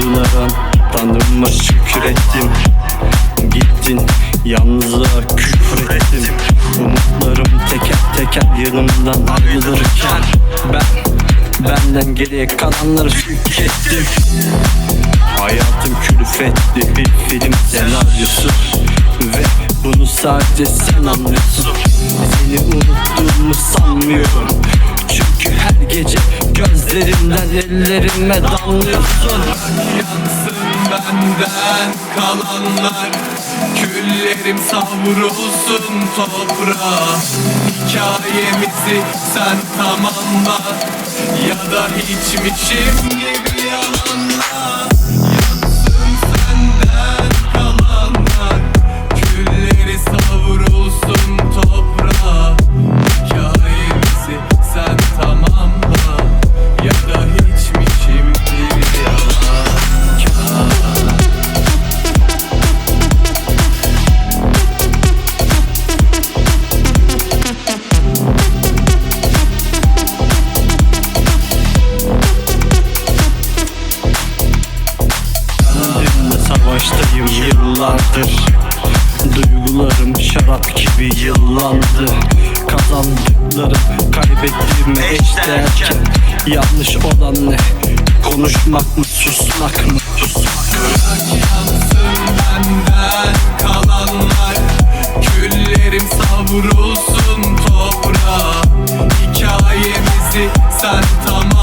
duygulara, tanrıma şükrettim. Gittin, yalnızlığa küfrettim. Umutlarım teker teker yanımdan ayrılırken benden geriye kalanları tükettim. Hayatım külfetli bir film senaryosu ve bunu sadece sen anlıyorsun. Seni unuttuğumu sanmıyorum, çünkü her gece gözlerimden ellerime damlıyorsun. Yansın benden kalanlar, küllerim savrulsun toprağa. Hikayemizi sen tamamla, ya da hiçmişim gibi yalanla. Yansın senden kalanlar, külleri savrulsun toprağa. Hikayemizi sen tamamla, ya da hiçmişim gibi yalan. Kendimle savaştayım yıllardır. Duygularım şarap gibi yıllandı. Kazandıklarım kaybettiğime eşdeğerken yanlış olan ne? Konuşmak mı, susmak mı? Bırak yansın benden kalanlar, küllerim savrulsun toprağa. Hikayemizi sen tamamla,